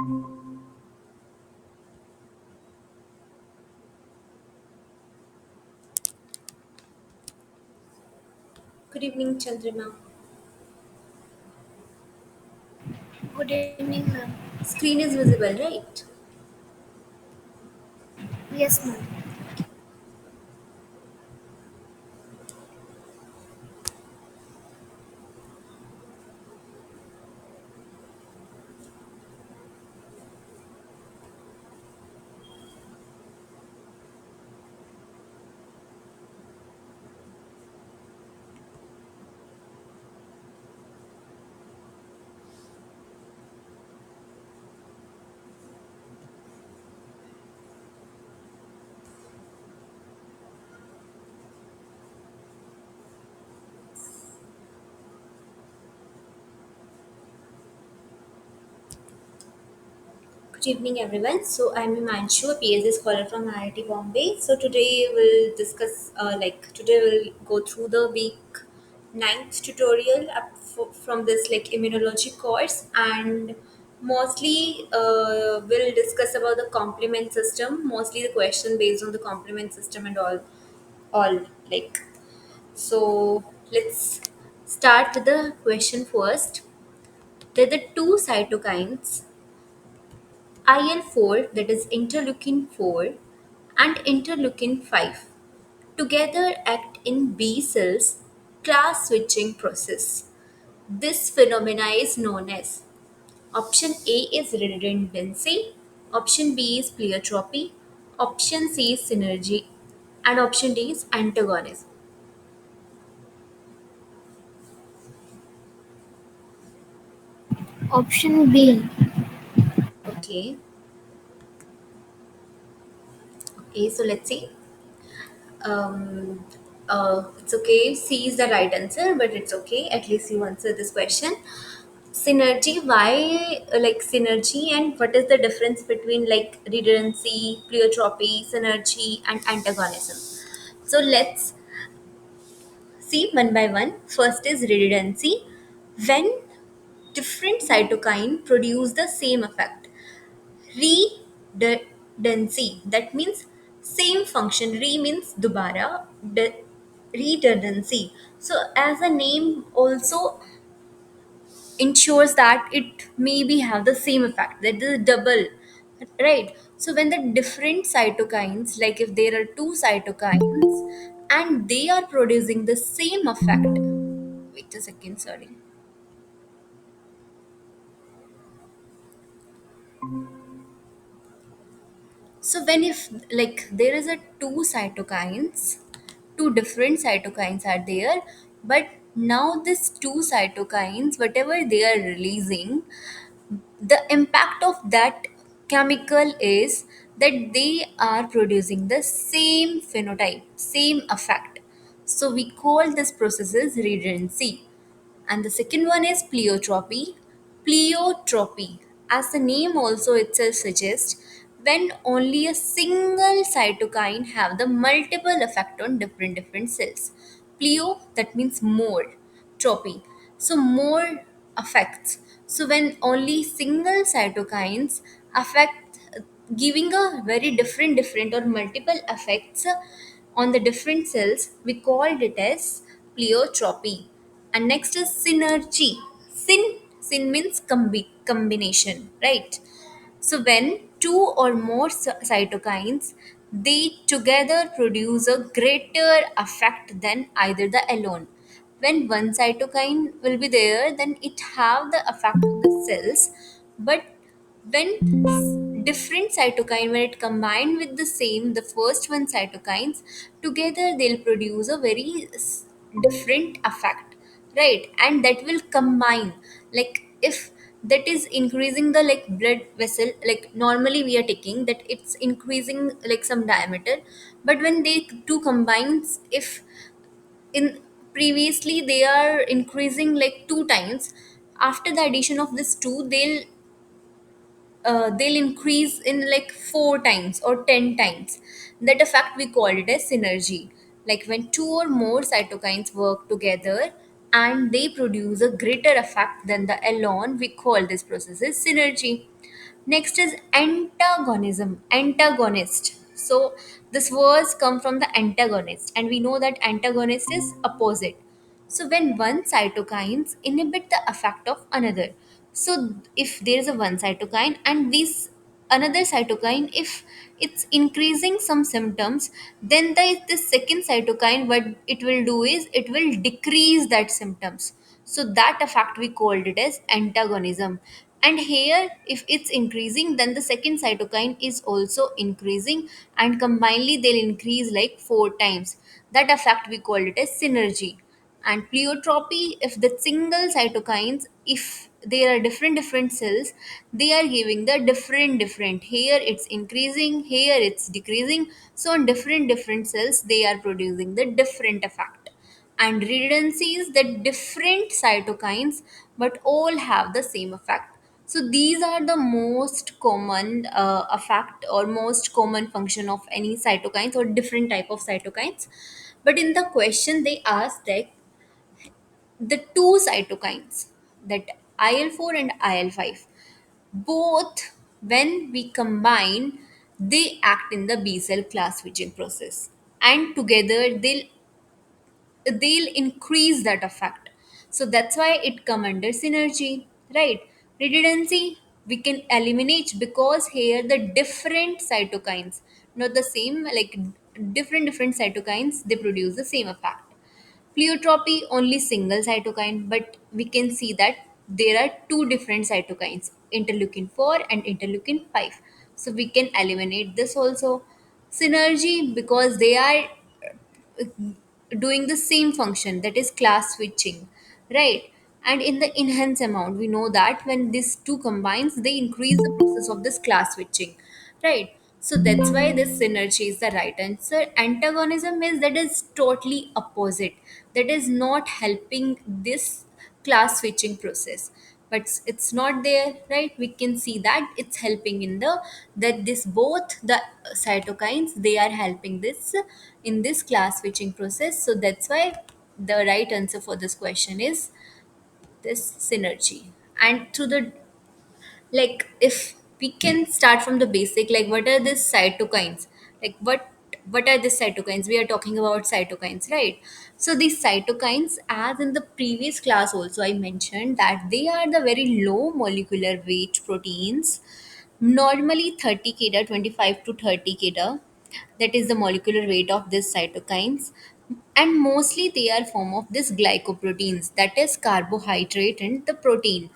Good evening, Chandrima. Good evening, ma'am. Screen is visible, right? Yes, ma'am. Good evening, everyone. So I'm Imanshu, a PhD scholar from IIT Bombay. So today we'll discuss, today we'll go through the week ninth tutorial from this immunology course, and mostly we'll discuss about the complement system. Mostly the question based on the complement system and all like. So let's start with the question first. There are the two cytokines IL-4, that is interleukin 4, and interleukin 5 together act in B cells class switching process. This phenomena is known as option A is redundancy, option B is pleiotropy, option C is synergy, and option D is antagonism. Option B. Okay, okay, so let's see. Um, it's okay. C is the right answer, but it's okay. At least you answered this question. Synergy, why synergy, and what is the difference between like redundancy, pleiotropy, synergy, and antagonism? So let's see one by one. First is redundancy. When different cytokine produce the same effect. Redundancy, that means same function. Re means dubara. Redundancy. So as a name also ensures that it maybe have the same effect, that is double, right? So when the different cytokines, like if there are two cytokines and they are producing the same effect, wait a second, sorry. So when if like there is a two different cytokines are there, but now this two cytokines, whatever they are releasing, the impact of that chemical is that they are producing the same phenotype, same effect. So we call this process as redundancy. And the second one is pleiotropy. Pleiotropy, as the name also itself suggests, when only a single cytokine have the multiple effect on different cells. Pleo, that means more. Tropy, so more affects. So when only single cytokines affect, giving a very different or multiple effects on the different cells, we called it as pleiotropy. And next is synergy. Syn means combination, right? So when two or more cytokines, they together produce a greater effect than either the alone. When one cytokine will be there, then it have the effect of the cells. But when different cytokine, when it combined with the same, the first one cytokines, together they'll produce a very different effect, right? And that will combine, like if that is increasing the like blood vessel, like normally we are taking that it's increasing like some diameter, but when they two combines, if in previously they are increasing like two times, after the addition of this two, they'll increase in like four times or 10 times. That effect we call it as synergy. Like when two or more cytokines work together and they produce a greater effect than the alone. We call this process as synergy. Next is antagonism, antagonist. So this words come from the antagonist, and we know that antagonist is opposite. So when one cytokines inhibit the effect of another. So if there is a one cytokine and this another cytokine, if it's increasing some symptoms, then the second cytokine, what it will do is it will decrease that symptoms. So that effect we called it as antagonism. And here if it's increasing, then the second cytokine is also increasing, and combinedly they'll increase like 4 times. That effect we called it as synergy. And pleiotropy, if the single cytokines, if there are different cells, they are giving the different, here it's increasing, here it's decreasing. So on different cells they are producing the different effect. And redundancy is that different cytokines but all have the same effect. So these are the most common effect or most common function of any cytokines or different type of cytokines. But in the question they asked like the two cytokines, that IL-4 and IL-5, both when we combine, they act in the B cell class switching process, and together they'll increase that effect. So that's why it come under synergy, right? Redundancy we can eliminate because here the different cytokines, not the same, like different cytokines, they produce the same effect. Pleiotropy only single cytokine, but we can see that there are two different cytokines, interleukin 4 and interleukin 5. So we can eliminate this also. Synergy because they are doing the same function, that is class switching, right? And in the enhance amount we know that when these two combines they increase the process of this class switching, right? So that's why this synergy is the right answer. Antagonism is that is totally opposite, that is not helping this class switching process, but it's not there, right? We can see that it's helping in the, that this both the cytokines they are helping this in this class switching process. So that's why the right answer for this question is this synergy. And to the, like if we can start from the basic, like what are these cytokines, like what are these cytokines, we are talking about cytokines, right? So these cytokines, as in the previous class also I mentioned that they are the very low molecular weight proteins, normally 30 kDa, 25 to 30 kDa, that is the molecular weight of these cytokines. And mostly they are form of this glycoproteins, that is carbohydrate and the protein.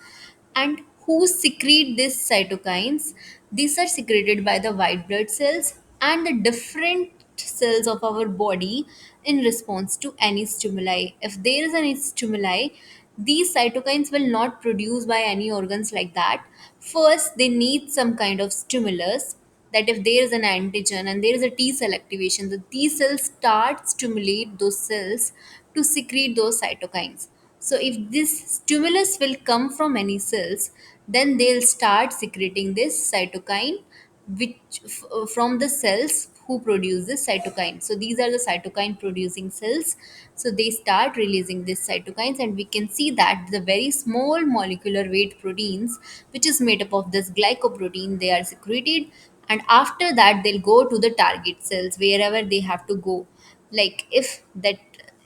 And who secrete these cytokines? These are secreted by the white blood cells and the different cells of our body in response to any stimuli. If there is any stimuli, these cytokines will not produce by any organs like that. First, they need some kind of stimulus, that if there is an antigen and there is a T cell activation, the T cells start stimulate those cells to secrete those cytokines. So if this stimulus will come from any cells, then they'll start secreting this cytokine, which from the cells who produce this cytokine. So these are the cytokine producing cells. So they start releasing these cytokines, and we can see that the very small molecular weight proteins, which is made up of this glycoprotein, they are secreted, and after that they'll go to the target cells wherever they have to go. Like if that,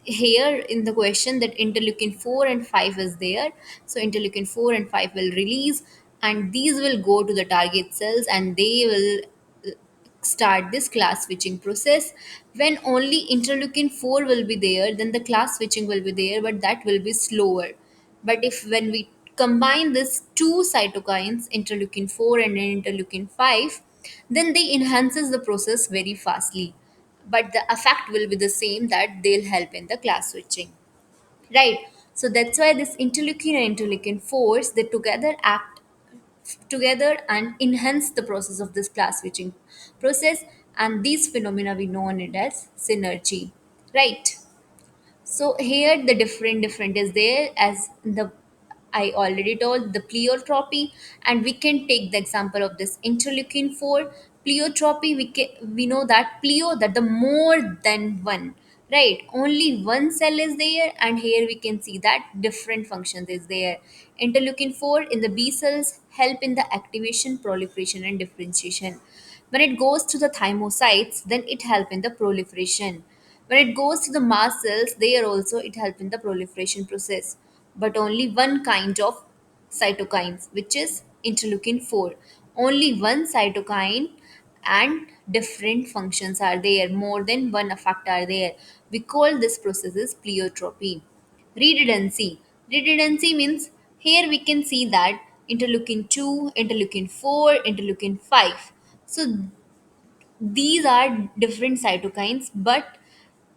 here in the question that interleukin 4 and 5 is there, so interleukin 4 and 5 will release, and these will go to the target cells and they will start this class switching process. When only interleukin 4 will be there, then the class switching will be there, but that will be slower. But if when we combine these two cytokines, interleukin 4 and interleukin 5, then they enhances the process very fastly, but the effect will be the same, that they'll help in the class switching, right? So that's why this interleukin and interleukin 4s, they together act together and enhance the process of this class switching process, and these phenomena we know it as synergy, right? So here the different is there, as the I already told the pleiotropy. And we can take the example of this interleukin 4 pleiotropy. We know that pleo, that the more than one, right? Only one cell is there, and here we can see that different functions is there. Interleukin 4 in the B cells help in the activation, proliferation, and differentiation. When it goes to the thymocytes, then it help in the proliferation. When it goes to the mast cells, there also it help in the proliferation process. But only one kind of cytokines, which is interleukin 4. Only one cytokine and different functions are there, more than one effect are there. We call this process is pleiotropy. Redundancy means here we can see that interleukin 2, interleukin 4, interleukin 5. So these are different cytokines, but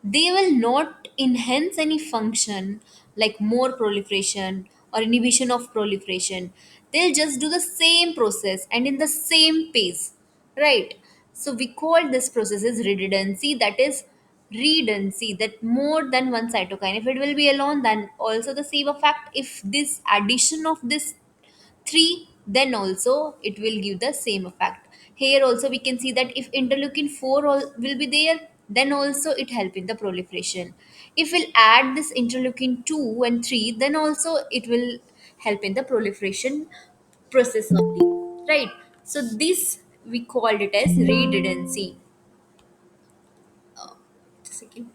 they will not enhance any function like more proliferation or inhibition of proliferation. They'll just do the same process and in the same pace, right? So we call this process as redundancy, that is redundancy, that more than one cytokine, if it will be alone, then also the same effect. If this addition of this 3, then also it will give the same effect. Here also we can see that if interleukin 4 will be there, then also it help in the proliferation. If we'll add this interleukin 2 and 3, then also it will help in the proliferation process only, right? So this we called it as redundancy. Just a second.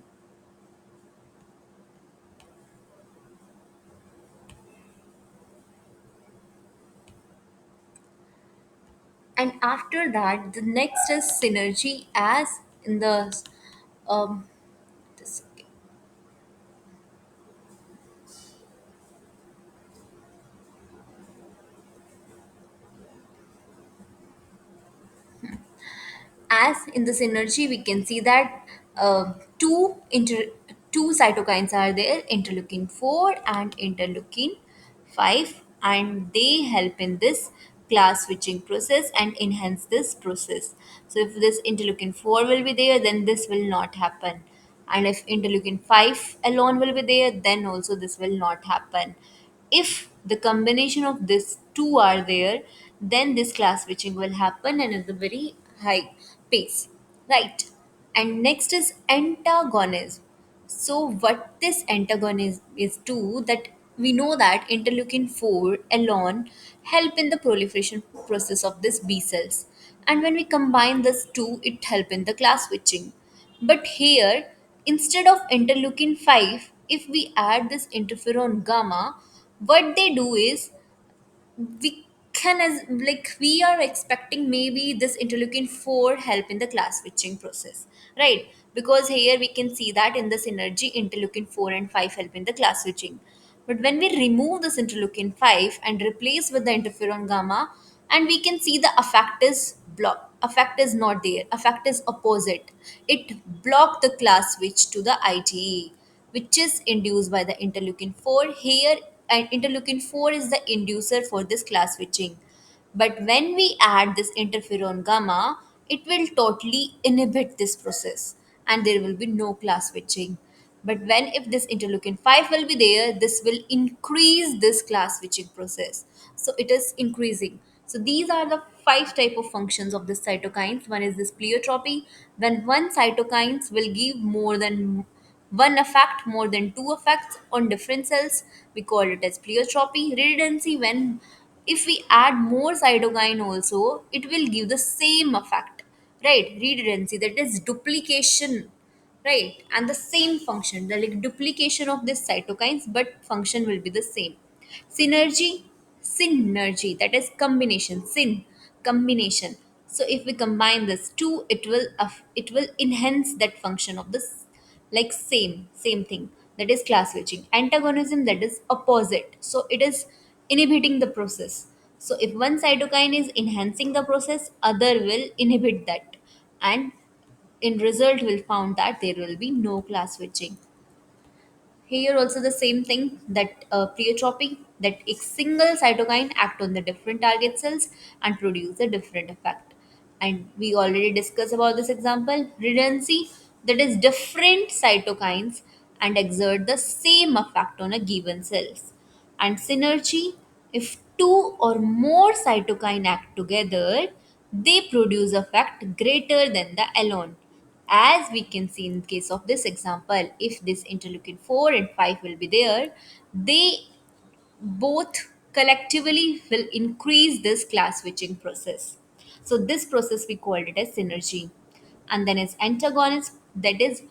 And after that, the next is synergy, as in the um, this, as in the synergy we can see that uh, two inter two cytokines are there, interleukin 4 and interleukin 5, and they help in this class switching process and enhance this process. So if this interleukin 4 will be there, then this will not happen, and if interleukin 5 alone will be there, then also this will not happen. If the combination of these two are there, then this class switching will happen and at a very high pace, right? And next is antagonism. So what this antagonism is do, that we know that interleukin 4 alone help in the proliferation process of this B cells, and when we combine this two, it help in the class switching. But here, instead of interleukin 5, if we add this interferon gamma, what they do is we can, as like we are expecting maybe this interleukin 4 help in the class switching process, right? Because here we can see that in the synergy interleukin 4 and 5 help in the class switching. But when we remove this interleukin 5 and replace with the interferon gamma, and we can see the effect is effect is not there, effect is opposite. It block the class switch to the IgE, which is induced by the interleukin 4 here, and interleukin 4 is the inducer for this class switching. But when we add this interferon gamma, it will totally inhibit this process and there will be no class switching. But when if this interleukin 5 will be there, this will increase this class switching process. So it is increasing. So these are the 5 type of functions of this cytokines. One is this pleiotropy, when one cytokines will give more than one effect, more than two effects on different cells, we call it as pleiotropy. Redundancy, when if we add more cytokine also, it will give the same effect, right? Redundancy, that is duplication, right? And the same function, the like duplication of this cytokines, but function will be the same. Synergy, synergy, that is combination, combination. So if we combine this two, it will enhance that function of this, like same thing, that is class switching. Antagonism, that is opposite, so it is inhibiting the process. So if one cytokine is enhancing the process, other will inhibit that, and in result we'll found that there will be no class switching. Here also the same thing, that pleiotropy, that a single cytokine act on the different target cells and produce a different effect. And we already discussed about this example. Redundancy, that is different cytokines and exert the same effect on a given cells. And synergy, if two or more cytokine act together, they produce effect greater than the alone. as we can see in case of this example, if this interleukin 4 and 5 will be there, they both collectively will increase this class switching process. So this process we called it as synergy. And then is antagonism, that is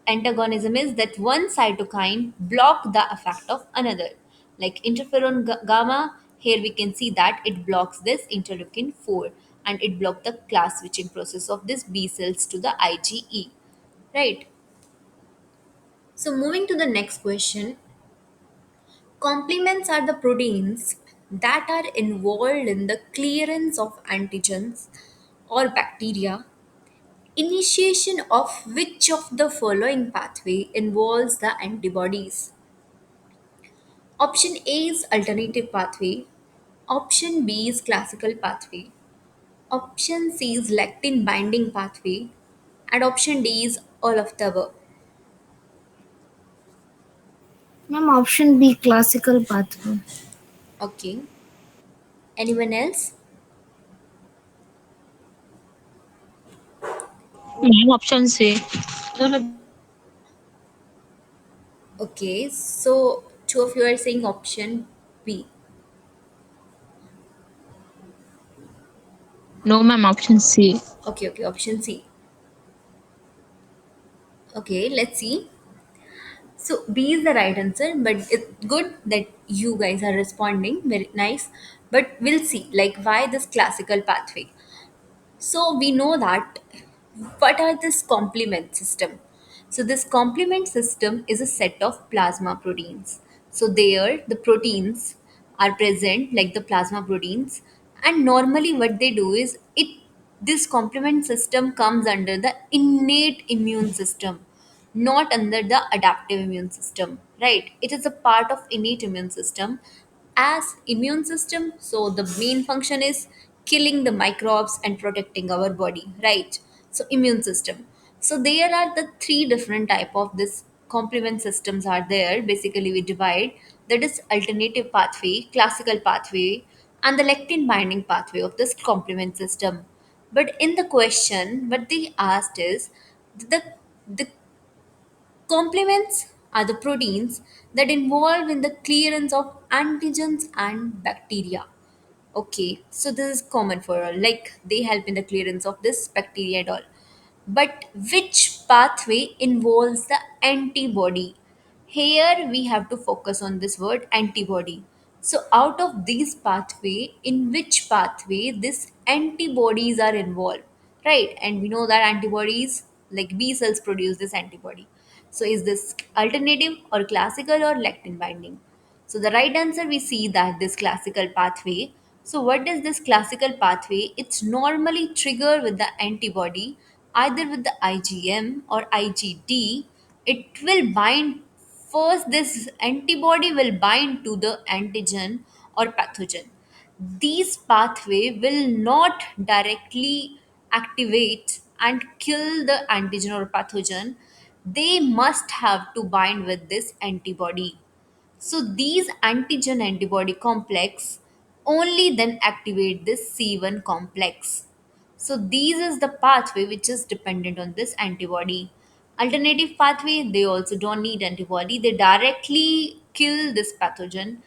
antagonism is that one cytokine block the effect of another. Like interferon gamma, here we can see that it blocks this interleukin 4 and it blocks the class switching process of this B cells to the IgE. Right. So moving to the next question, complements are the proteins that are involved in the clearance of antigens or bacteria. Initiation of which of the following pathway involves the antibodies? Option A is alternative pathway. Option B is classical pathway. Option C is lectin binding pathway. And option D is all of the above. Ma'am, option B, classical pathway. Okay. Anyone else? Ma'am, option C. Okay. So two of you are saying option B. No, ma'am, option C. Okay, okay, option C. Okay, let's see. So B is the right answer, but it's good that you guys are responding. Very nice. But we'll see, like, why this classical pathway. So we know that what are this complement system? So this complement system is a set of plasma proteins. So there the proteins are present like the plasma proteins, and normally what they do is it this complement system comes under the innate immune system, not under the adaptive immune system, right? It is a part of innate immune system. As immune system, so the main function is killing the microbes and protecting our body, right? So immune system. So there are the three different type of this complement systems are there. Basically we divide, that is alternative pathway, classical pathway, and the lectin binding pathway of this complement system. But in the question what they asked is the complements are the proteins that involve in the clearance of antigens and bacteria. Okay, so this is common for all. Like they help in the clearance of this bacteria and all. But which pathway involves the antibody? Here we have to focus on this word antibody. So out of these pathway, in which pathway this antibodies are involved, right? And we know that antibodies like B cells produce this antibody. So is this alternative or classical or lectin binding? So the right answer we see that this classical pathway. So what is this classical pathway? It's normally triggered with the antibody, either with the IgM or IgD. It will bind first. This antibody will bind to the antigen or pathogen. These pathway will not directly activate and kill the antigen or pathogen. They must have to bind with this antibody. So these antigen antibody complex only then activate this C1 complex. So these is the pathway which is dependent on this antibody. Alternative pathway, they also don't need antibody. They directly kill this pathogen.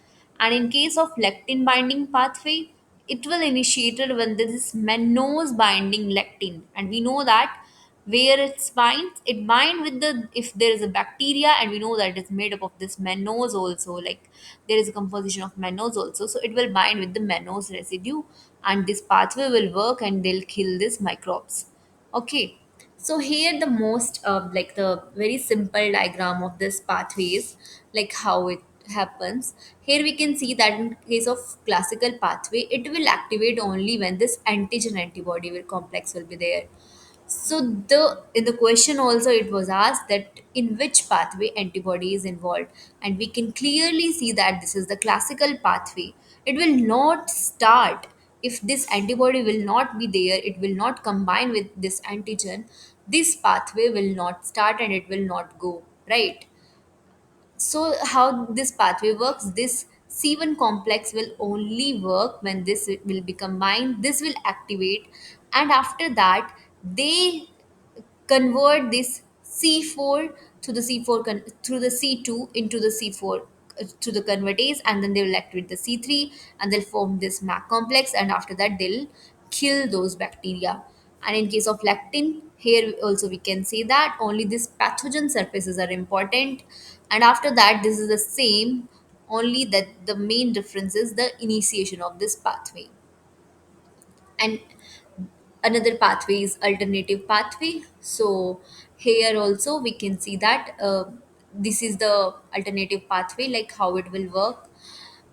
And in case of lectin binding pathway, it will initiated when there is mannose binding lectin. And we know that where it bind with the if there is a bacteria, and we know that it's made up of this mannose also, like there is a composition of mannose also, so it will bind with the mannose residue, and this pathway will work and they'll kill these microbes. Okay, so here the most like the very simple diagram of this pathways, like how it happens. Here we can see that in case of classical pathway, it will activate only when this antigen antibody will complex will be there. So the in the question also it was asked that in which pathway antibody is involved, and we can clearly see that this is the classical pathway. It will not start if this antibody will not be there. It will not combine with this antigen. This pathway will not start and it will not go, right? So how this pathway works? This C1 complex will only work when this will be combined. This will activate, and after that they convert this C4 to the through the C2 into the C4 to the convertase, and then they will activate the C3 and they'll form this MAC complex, and after that they'll kill those bacteria. And in case of lectin, here also we can say that only these pathogen surfaces are important, and after that this is the same, only that the main difference is the initiation of this pathway. And another pathway is alternative pathway. So here also we can see that this is the alternative pathway, like how it will work.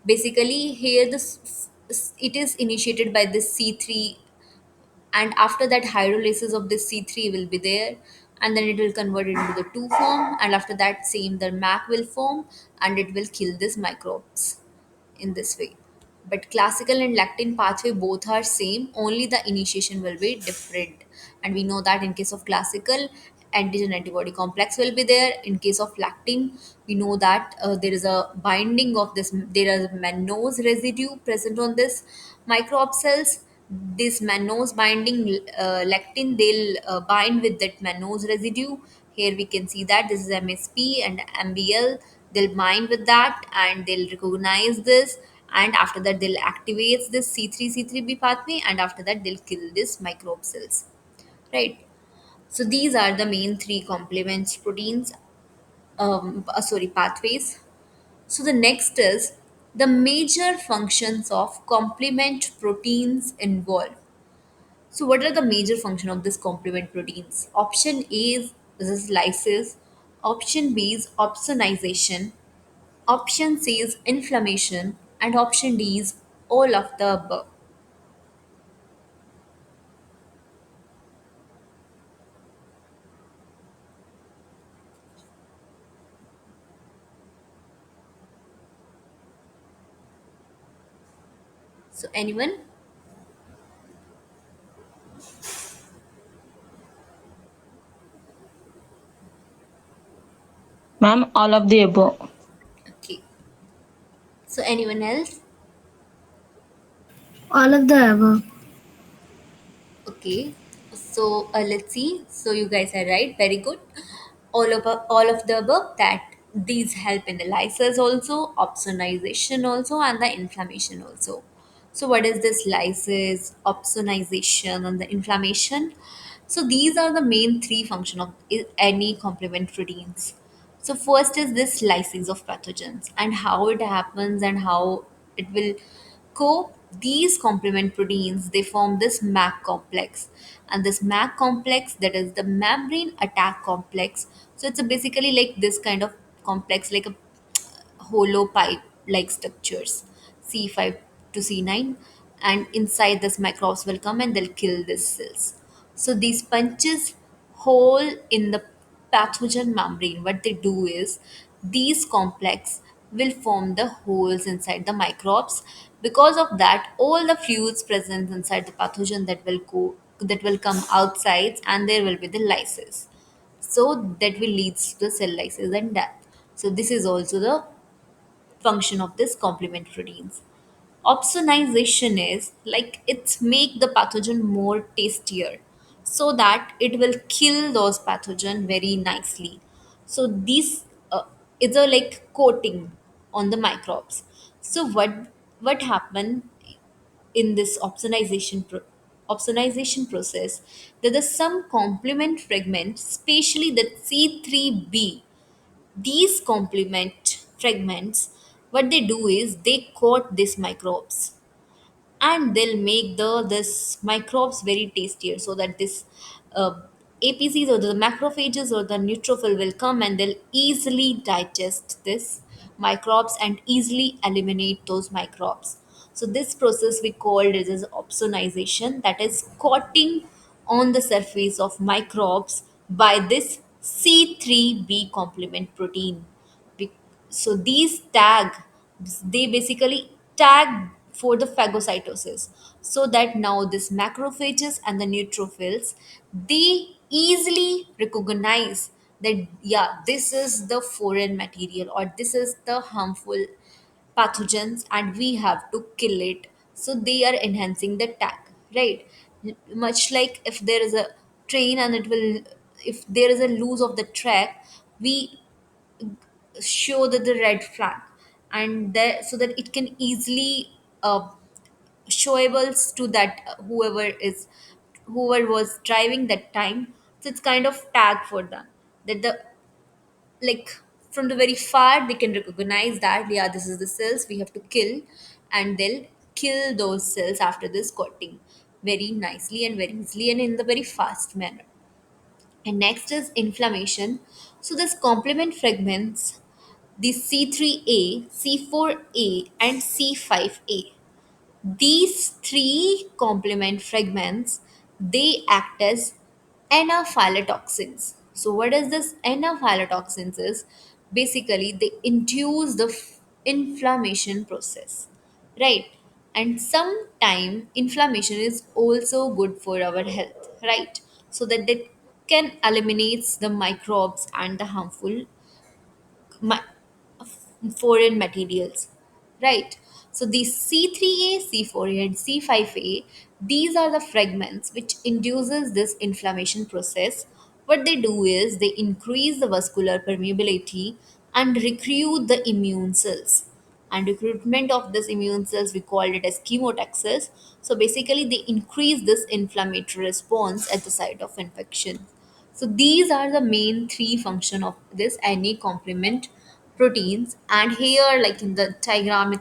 Basically here it is initiated by this C3, and after that hydrolysis of this C3 will be there, and then it will convert it into the 2 form, and after that same the MAC will form, and it will kill these microbes in this way. But classical and lactin pathway both are same, only the initiation will be different. And we know that in case of classical, antigen antibody complex will be there. In case of lactin, we know that there is a binding of this, there is mannose residue present on this microbe cells. This mannose binding lectin, they'll bind with that mannose residue. Here we can see that this is MSP and MBL. They'll bind with that and they'll recognize this, and after that they'll activate this C3C3b pathway, and after that they'll kill this microbe cells, right? So these are the main three complement proteins, pathways. So the next is the major functions of complement proteins involved. So what are the major function of this complement proteins? Option A is this is lysis, option B is opsonization, option C is inflammation, and option D is all of the above. So anyone? Ma'am, all of the above. Okay. So anyone else? All of the above. Okay, so let's see. So you guys are right. Very good. All of the above. That these help in the lysis also, opsonization also, and the inflammation also. So what is this lysis, opsonization, and the inflammation? So these are the main three function of any complement proteins. So first is this lysis of pathogens and how it happens and how it will cope. These complement proteins, they form this MAC complex, and this MAC complex, that is the membrane attack complex. So it's a basically like this kind of complex, like a hollow pipe like structures, C5 to C9, and inside this microbes will come and they'll kill these cells. So these punches hole in the pathogen membrane. What they do is these complex will form the holes inside the microbes. Because of that, all the fluids present inside the pathogen that will come outside, and there will be the lysis. So that will leads to the cell lysis and death. So this is also the function of this complement proteins. Opsonization is like it's make the pathogen more tastier so that it will kill those pathogen very nicely. So this is a like coating on the microbes. So what happened in this opsonization process? There is some complement fragment, especially the C3b. These complement fragments, what they do is they coat these microbes, and they'll make the this microbes very tastier, so that this uh, APCs or the macrophages or the neutrophil will come and they'll easily digest this microbes and easily eliminate those microbes. So this process we called it as opsonization, that is coating on the surface of microbes by this C3b complement protein. Be- so these they basically tag for the phagocytosis, so that now this macrophages and the neutrophils, they easily recognize that yeah, this is the foreign material or this is the harmful pathogens and we have to kill it. So they are enhancing the tag, right? Much like if there is a train and if there is a loose of the track, we show that the red flag, and that so that it can easily showables to that whoever was driving that time. So it's kind of tag for them, that the like from the very far they can recognize that yeah, this is the cells we have to kill, and they'll kill those cells after this coating very nicely and very easily and in the very fast manner. And next is inflammation. So this complement fragments, the C3A, C4A, and C5A. These three complement fragments, they act as anaphylatoxins. So what is this anaphylatoxins is? Basically, they induce the inflammation process, right? And sometime inflammation is also good for our health, right? So that they can eliminate the microbes and the harmful mi- foreign materials, right? So these C3A, C4A, and C5A, these are the fragments which induces this inflammation process. What they do is they increase the vascular permeability and recruit the immune cells. And recruitment of this immune cells, we called it as chemotaxis. So basically they increase this inflammatory response at the site of infection. So these are the main three function of this any complement proteins. And here, like in the diagram,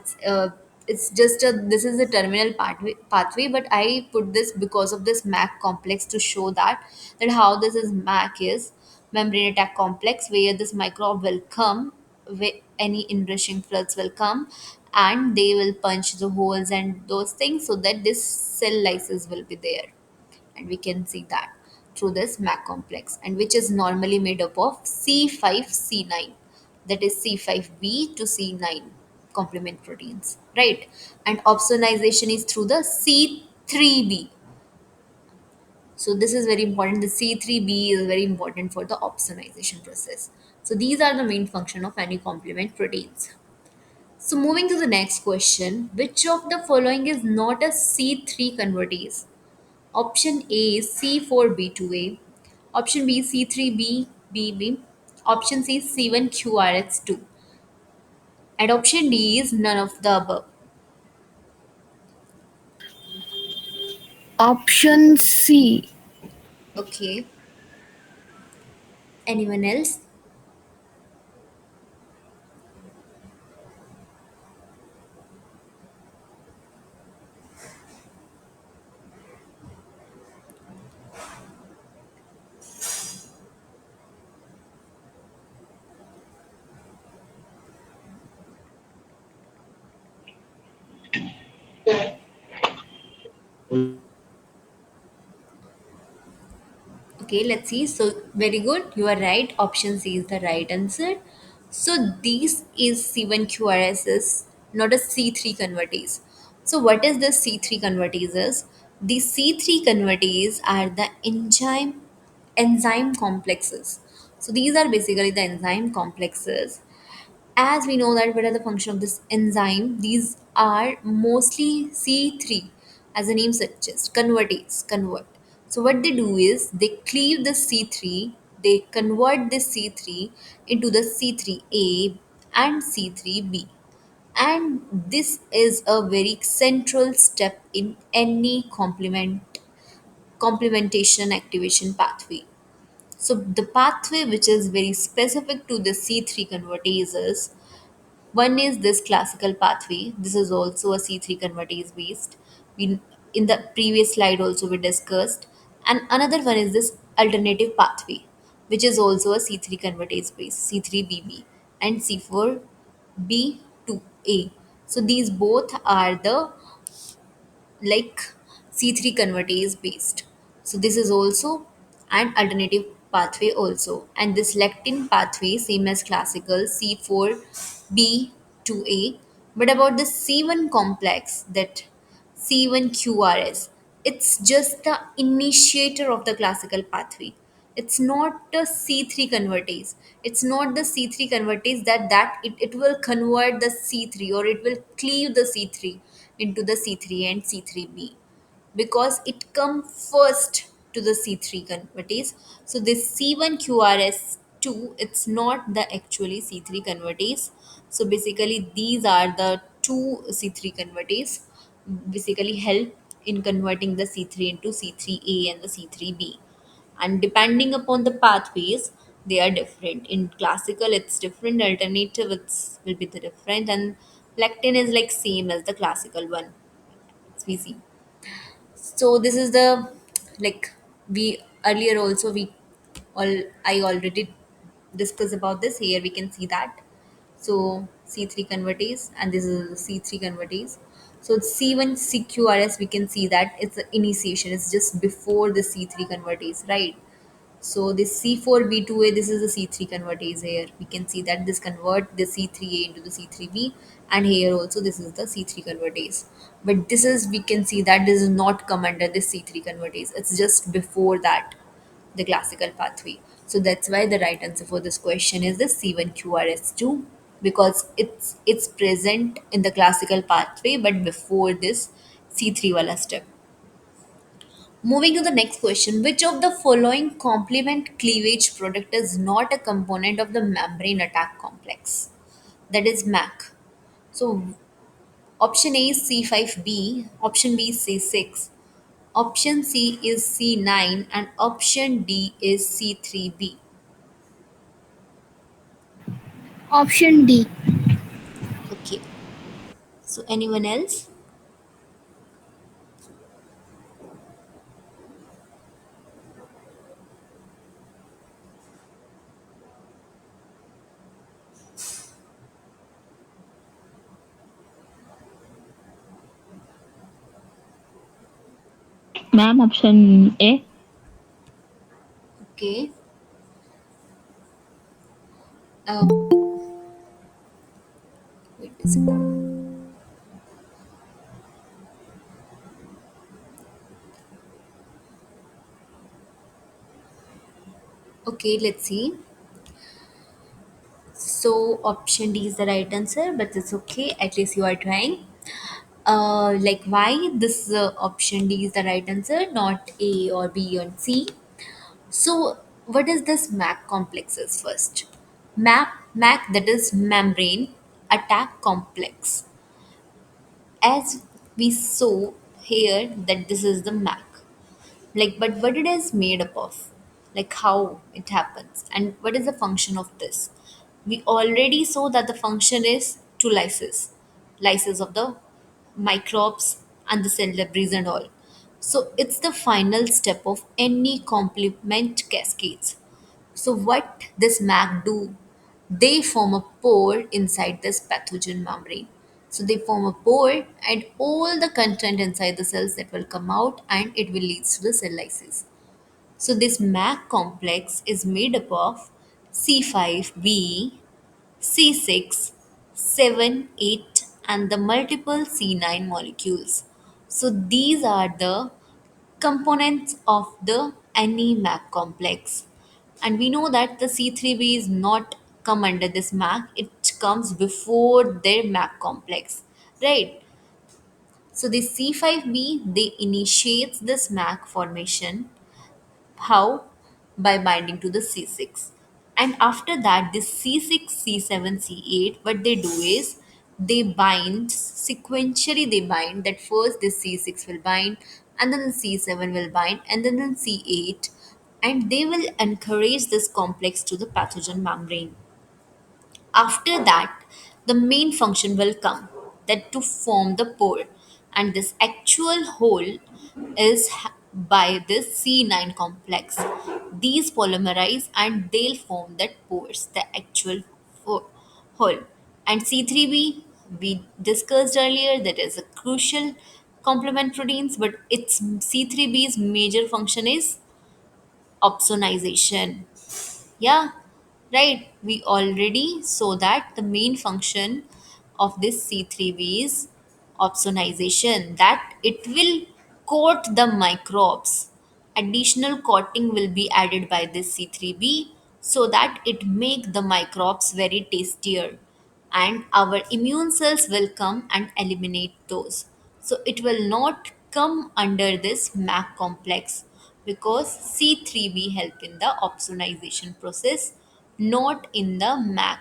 it's just a this is a terminal pathway, but I put this because of this MAC complex to show that how this is MAC is membrane attack complex, where this microbe will come, where any enriching floods will come, and they will punch the holes and those things so that this cell lysis will be there, and we can see that through this MAC complex, and which is normally made up of C5C9, that is C5b to C9 complement proteins, right? And opsonization is through the C3b. So this is very important. The C3b is very important for the opsonization process. So these are the main function of any complement proteins. So moving to the next question, which of the following is not a C3 convertase? Option A C4B2A. Option B C3BBB. Option C C1QRX2. And option D is none of the above. Option C. Okay. Anyone else? Okay, let's see. So very good. You are right. Option C is the right answer. So this is C1QRS is not a C3 convertase. So what is the C3 convertase is? The C3 convertase are the enzyme complexes. So these are basically the enzyme complexes. As we know that what are the function of this enzyme, these are mostly C3, as the name suggests, convert. So what they do is they cleave the C3, they convert this C3 into the C3A and C3B. And this is a very central step in any complementation activation pathway. So the pathway which is very specific to the C3 convertases, one is this classical pathway. This is also a C3 convertase based. We, in the previous slide also we discussed. And another one is this alternative pathway, which is also a C3 convertase based, C3BB and C4B2A. So these both are the like C3 convertase based. So this is also an alternative pathway also. And this lectin pathway same as classical C4B2A. But about the C1 complex, that C1QRS, it's just the initiator of the classical pathway. It's not the C3 convertase. It's not the C3 convertase it will convert the C3 or it will cleave the C3 into the C3 and C3B, because it comes first to the C3 convertase. So this C1QRS2, it's not the actually C3 convertase. So basically these are the two C3 convertase basically help in converting the C3 into C3A and the C3B. And depending upon the pathways, they are different. In classical it's different, alternative it's will be the different, and lectin is like same as the classical one, as we see. So this is the, like, we earlier also we all I already discussed about this. Here we can see that. So C3 convertase, and this is C3 convertase. So C1 CQRS, we can see that it's the initiation, it's just before the C3 convertase, right? So this C4B2A, this is the C3 convertase here. We can see that this convert the C3A into the C3B, and here also this is the C3 convertase. But this is, we can see that this is not come under this C3 convertase. It's just before that, the classical pathway. So that's why the right answer for this question is the C1QRS2, because it's present in the classical pathway but before this C3 wala step. Moving to the next question, which of the following complement cleavage product is not a component of the membrane attack complex? That is MAC. So option A is C5B, option B is C6, option C is C9, and option D is C3B. Option D. Okay. So anyone else? Ma'am, option A. Okay. Um, wait a second. Okay, let's see. So option D is the right answer, but it's okay. At least you are trying. Like why this option D is the right answer, not A or B or C. So what is this MAC complexes first? MAC, that is membrane attack complex. As we saw here that this is the MAC. Like, but what it is made up of, like how it happens, and what is the function of this? We already saw that the function is to lysis of the microbes and the cell debris and all. So it's the final step of any complement cascades. So what this MAC do? They form a pore inside this pathogen membrane. So they form a pore, and all the content inside the cells that will come out, and it will lead to the cell lysis. So this MAC complex is made up of C5B, C6, 7, 8, and the multiple C9 molecules. So these are the components of the NE-MAC complex. And we know that the C3B is not come under this MAC, it comes before their MAC complex, right? So the C5B, they initiates this MAC formation. How? By binding to the C6. And after that, this C6, C7, C8, what they do is they bind sequentially, they bind that first this C6 will bind, and then the C7 will bind, and then the C8, and they will encourage this complex to the pathogen membrane. After that, the main function will come, that to form the pore, and this actual hole is by this C9 complex. These polymerize and they'll form that pores, the actual hole. And C3b, we discussed earlier, that is a crucial complement proteins, but its C3b's major function is opsonization. Yeah, right. We already saw that the main function of this C3B is opsonization, that it will coat the microbes. Additional coating will be added by this C3B so that it make the microbes very tastier, and our immune cells will come and eliminate those. So it will not come under this MAC complex. because C3b help in the opsonization process, not in the MAC,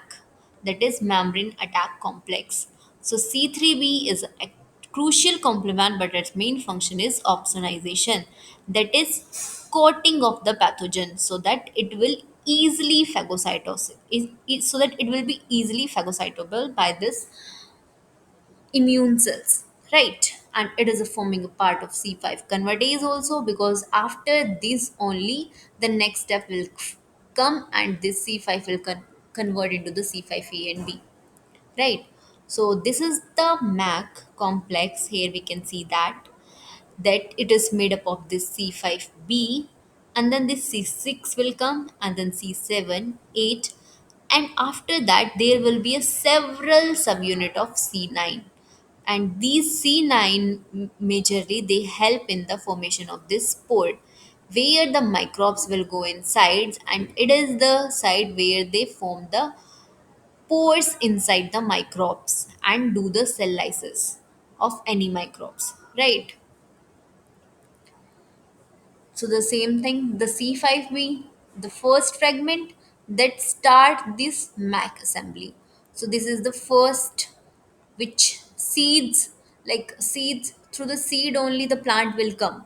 that is membrane attack complex. So C3b is a crucial complement, but its main function is opsonization, that is coating of the pathogen so that it will easily so that it will be easily phagocytable by this immune cells, right? And it is a forming a part of C5 convertase also, because after this only the next step will come, and this C5 will convert into the C5A and B, right? So this is the MAC complex. Here we can see that it is made up of this C5b, and then this C6 will come, and then C7, 8, and after that there will be a several subunit of C9. And these C9 majorly they help in the formation of this spore, where the microbes will go inside, and it is the side where they form the pores inside the microbes and do the cell lysis of any microbes, right? So the same thing, the C5b, the first fragment that start this MAC assembly. So this is the first which seeds, like seeds, through the seed only the plant will come,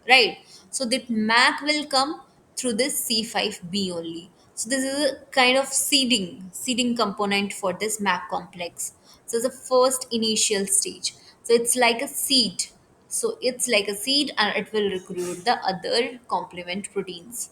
right? So that MAC will come through this C5b only. So this is a kind of seeding component for this MAC complex. So the first initial stage. So it's like a seed. So it's like a seed, and it will recruit the other complement proteins.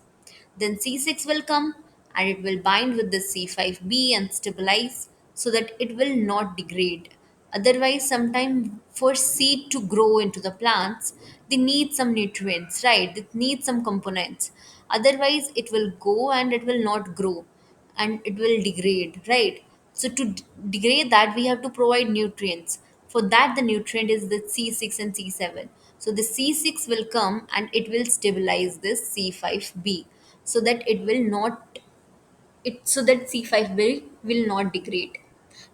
Then C6 will come, and it will bind with the C5b and stabilize so that it will not degrade. Otherwise, sometime for seed to grow into the plants, they need some nutrients, right? It needs some components. Otherwise, it will go and it will not grow, and it will degrade, right? So to degrade that, we have to provide nutrients. For that, the nutrient is the C6 and C7. So the C6 will come and it will stabilize this C5b so that it will not it so that C5 will not degrade.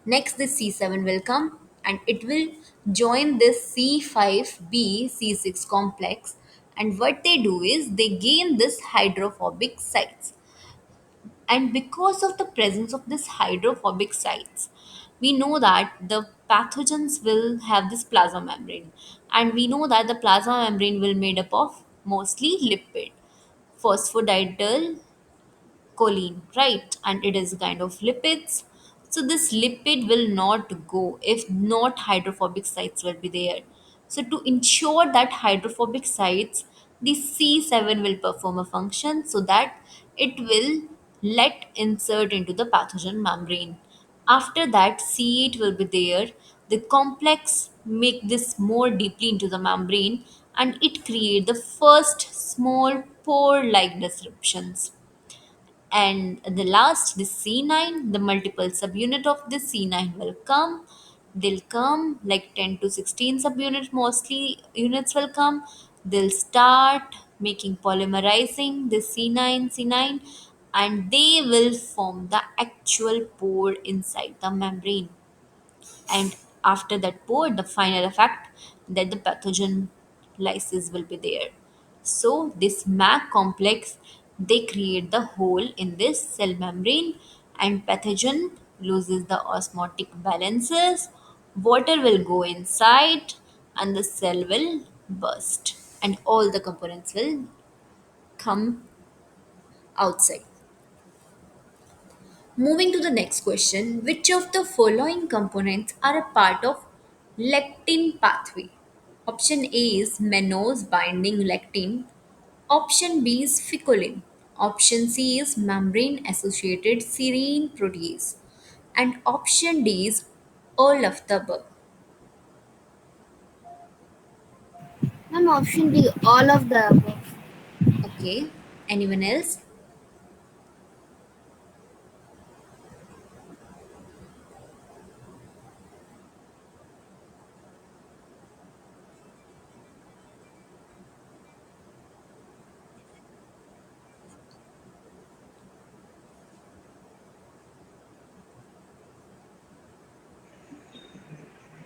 Next, this C7 will come and it will join this C5b C6 complex, and what they do is they gain this hydrophobic sites. And because of the presence of this hydrophobic sites, we know that the pathogens will have this plasma membrane. And we know that the plasma membrane will made up of mostly lipid, phosphodiethyl choline, right? And it is a kind of lipids. So this lipid will not go if not hydrophobic sites will be there. So to ensure that hydrophobic sites, the C7 will perform a function so that it will let insert into the pathogen membrane. After that, C8 will be there. The complex make this more deeply into the membrane, and it create the first small pore-like disruptions. And the last, the C9, the multiple subunit of the C9 will come. They'll come like 10 to 16 subunit mostly units will come. They'll start making polymerizing the C9 and they will form the actual pore inside the membrane. And after that pore, the final effect that the pathogen lysis will be there. So this MAC complex, they create the hole in this cell membrane, and pathogen loses the osmotic balances, water will go inside, and the cell will burst, and all the components will come outside. Moving to the next question, which of the following components are a part of lectin pathway? Option A is mannose binding lectin. Option B is ficolin. Option C is membrane associated serine protease. And option D is all of the above. Ma'am, option D, all of the above. Okay. Anyone else?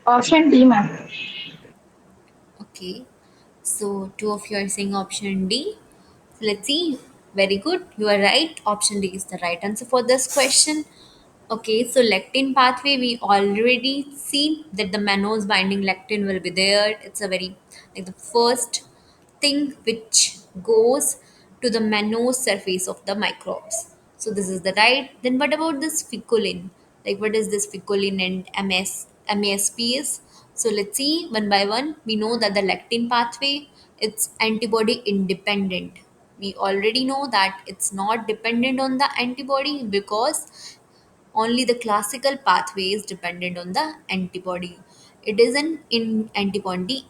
Option D, ma'am. Okay. So two of you are saying option D. Let's see. Very good. You are right. Option D is the right answer for this question. Okay, so lectin pathway, we already see that the mannose binding lectin will be there. It's a very, like the first thing which goes to the mannose surface of the microbes. So this is the right. Then what about this ficolin? Like what is this ficolin and MASP is? So let's see one by one. We know that the lectin pathway, it's antibody independent. We already know that it's not dependent on the antibody because only the classical pathway is dependent on the antibody. It is an antibody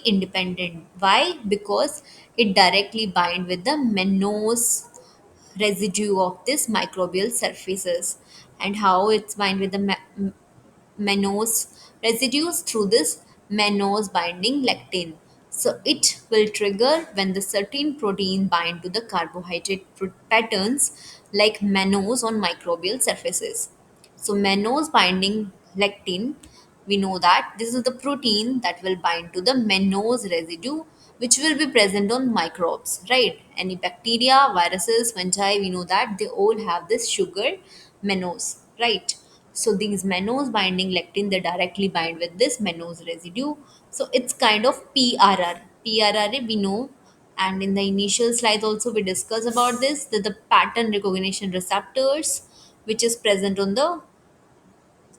independent. Why? Because it directly bind with the mannose residue of this microbial surfaces. And how it's bind with the mannose residues through this mannose binding lectin. So it will trigger when the certain protein bind to the carbohydrate patterns like mannose on microbial surfaces. So mannose binding lectin, we know that this is the protein that will bind to the mannose residue which will be present on microbes, right? Any bacteria, viruses, fungi, we know that they all have this sugar mannose, right? So these mannose binding lectin, they directly bind with this mannose residue. So it's kind of PRR. PRR we know, and in the initial slides also we discussed about this, that the pattern recognition receptors which is present on the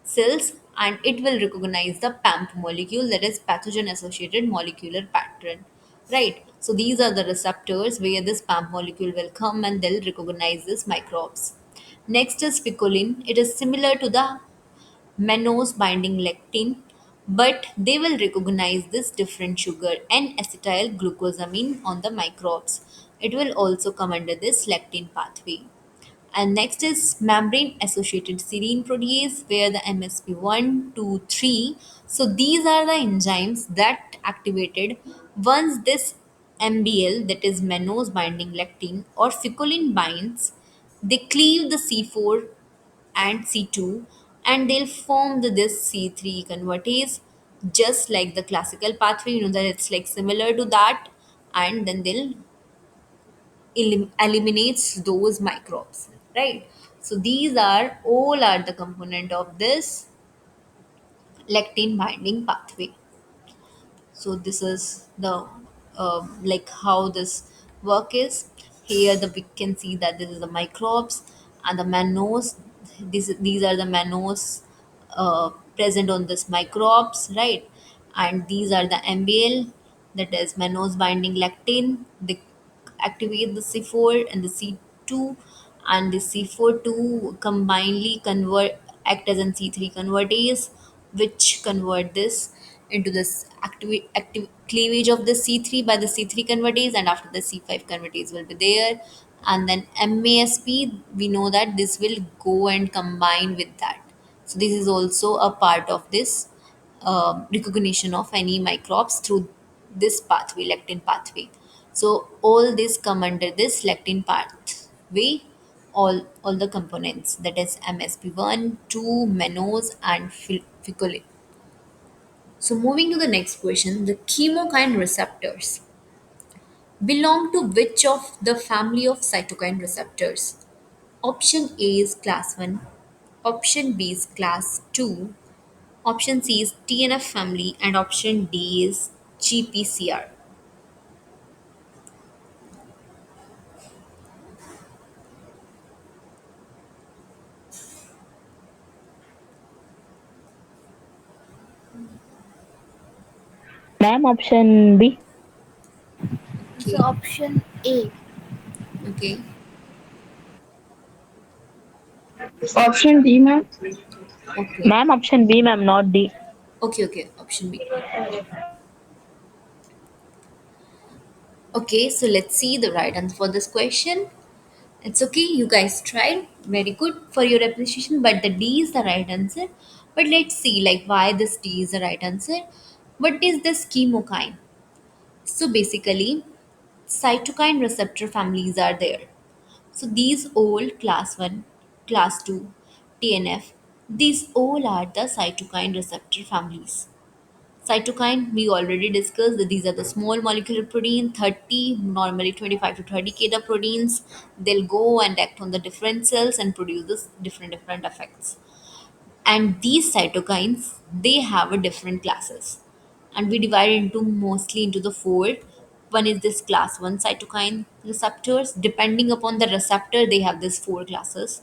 cells, and it will recognize the PAMP molecule, that is pathogen associated molecular pattern, right? So these are the receptors where this PAMP molecule will come and they'll recognize this microbes. Next is picoline. It is similar to the mannose binding lectin, but they will recognize this different sugar and acetyl glucosamine on the microbes. It will also come under this lectin pathway. And next is membrane associated serine protease, where the MSP1, 2, 3. So these are the enzymes that activated once this MBL, that is mannose binding lectin or ficolin binds, they cleave the C4 and C2 and they'll form this C3 convertase, just like the classical pathway. You know that it's like similar to that, and then they'll eliminates those microbes, right? So these are all are the component of this lectin binding pathway. So this is the like how this work is. Here the we can see that this is the microbes and the mannose. These are the mannose present on this microbes, right? And these are the MBL, that is mannose binding lectin. They activate the C4 and the C2, and the C4 2 combinedly convert act as an C3 convertase, which convert this into this active cleavage of the C3 by the C3 convertase, and after the C5 convertase will be there. And then MASP, we know that this will go and combine with that. So this is also a part of this recognition of any microbes through this pathway, lectin pathway. So all this come under this lectin pathway, all the components, that is MSP1, 2, mannose, and ficolin. So moving to the next question, the chemokine receptors belong to which of the family of cytokine receptors? Option A is class 1, option B is class 2, option C is TNF family, and option D is GPCR. Ma'am, option B. So Okay, option A. okay, Option D, ma'am. okay, Ma'am, option B, ma'am, not D. okay, option B. Okay, so let's see the right answer for this question. It's okay, you guys tried. Very good for your appreciation, but the D is the right answer. But let's see, like, why this D is the right answer. What is this chemokine? So basically, cytokine receptor families are there. So these all class 1, class 2, TNF, these all are the cytokine receptor families. Cytokine, we already discussed that these are the small molecular protein, 30, normally 25 to 30 kDa proteins. They'll go and act on the different cells and produce this different effects. And these cytokines, they have a different classes. And we divide into mostly into the four. One is this class 1 cytokine receptors. Depending upon the receptor, they have these four classes.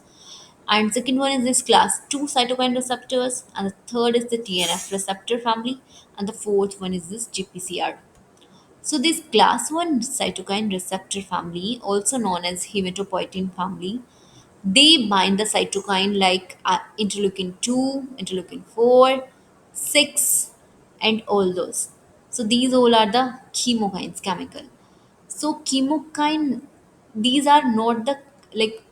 And second one is this class 2 cytokine receptors, and the third is the TNF receptor family, and the fourth one is this GPCR. So this class 1 cytokine receptor family, also known as hematopoietin family, they bind the cytokine like interleukin 2, interleukin 4, 6, and all those. So these all are the chemokines chemical. So chemokine, these are not the like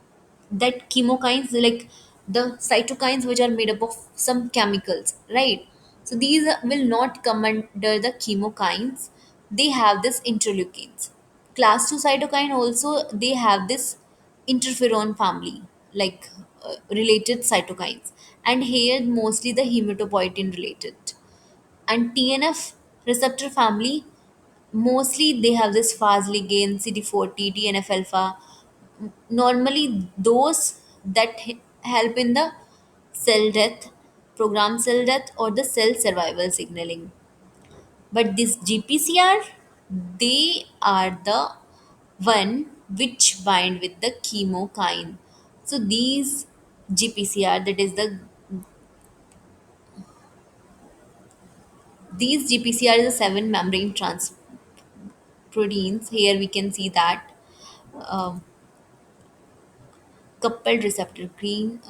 that chemokines like the cytokines which are made up of some chemicals, right? So these will not come under the chemokines. They have this interleukins. Class 2 cytokine also they have this interferon family like related cytokines, and here mostly the hematopoietin related. And TNF receptor family, mostly they have this Fas ligand, CD40, TNF alpha. Normally, those that help in the cell death, program cell death, or the cell survival signaling. But this GPCR, they are the one which bind with the chemokine. So these GPCR, that is these GPCR is a seven membrane trans proteins. Here we can see that um, coupled receptor green.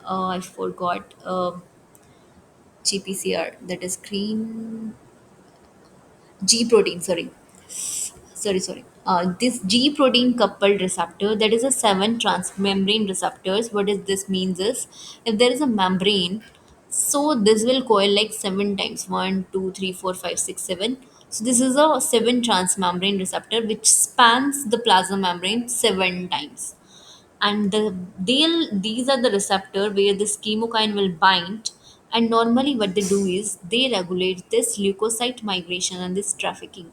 I forgot GPCR, that is green G protein. Sorry. This G protein coupled receptor, that is a seven transmembrane receptors. What is this means is if there is a membrane, so this will coil like seven times one, two, three, four, five, six, seven. So this is a seven transmembrane receptor which spans the plasma membrane seven times. And these are the receptor where this chemokine will bind, and normally what they do is they regulate this leukocyte migration and this trafficking.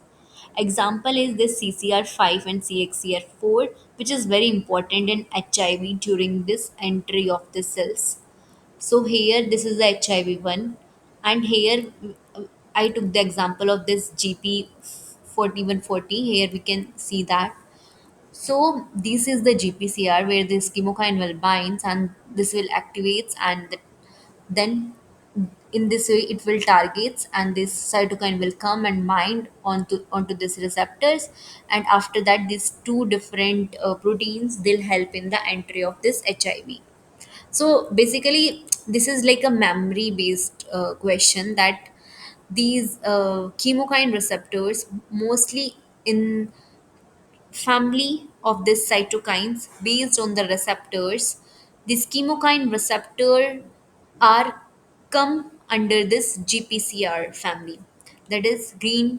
Example is this CCR5 and CXCR4, which is very important in HIV during this entry of the cells. So here this is the HIV one, and here I took the example of this GP4140. Here we can see that. So this is the GPCR where this chemokine will binds and this will activates, and then in this way it will targets, and this cytokine will come and bind onto these receptors, and after that these two different proteins they'll help in the entry of this HIV. So basically this is like a memory based question that these chemokine receptors mostly in family of these cytokines based on the receptors. This chemokine receptor are come under this GPCR family. That is G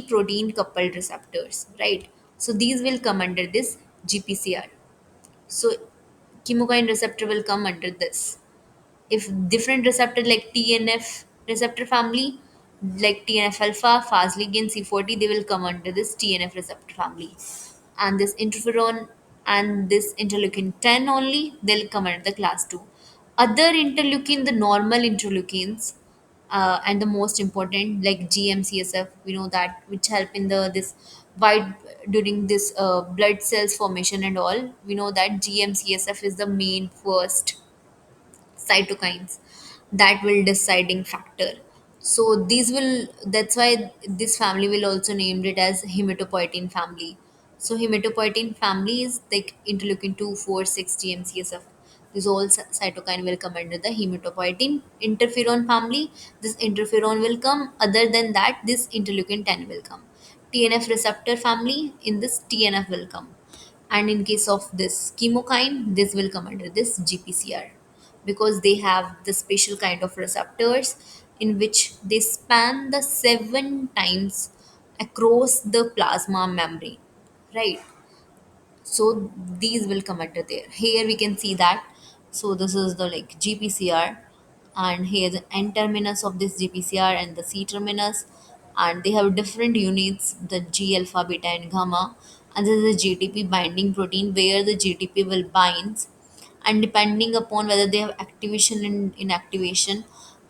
protein coupled receptors, right? So these will come under this GPCR. So chemokine receptor will come under this. If different receptor like TNF receptor family, like TNF alpha, Fas ligand, C40, they will come under this TNF receptor family. And this interferon and this interleukin 10 only, they'll come under the class 2. Other interleukin, the normal interleukins, and the most important like GMCSF, we know that, which help in the this wide during this blood cells formation and all. We know that GMCSF is the main first cytokines that will deciding factor. So these will, that's why this family will also named it as hematopoietin family. So hematopoietin family is like interleukin 2, 4, 6, GMCSF. These all cytokine will come under the hematopoietin. Interferon family, this interferon will come. Other than that, this interleukin 10 will come. TNF receptor family, in this TNF will come. And in case of this chemokine, this will come under this GPCR, because they have the special kind of receptors in which they span the seven times across the plasma membrane, right? So these will come under there. Here we can see that. So this is the like GPCR. and here the N terminus of this GPCR and the C terminus, and they have different units, the G alpha, beta, and gamma. And this is a GTP binding protein where the GTP will binds, and depending upon whether they have activation and inactivation,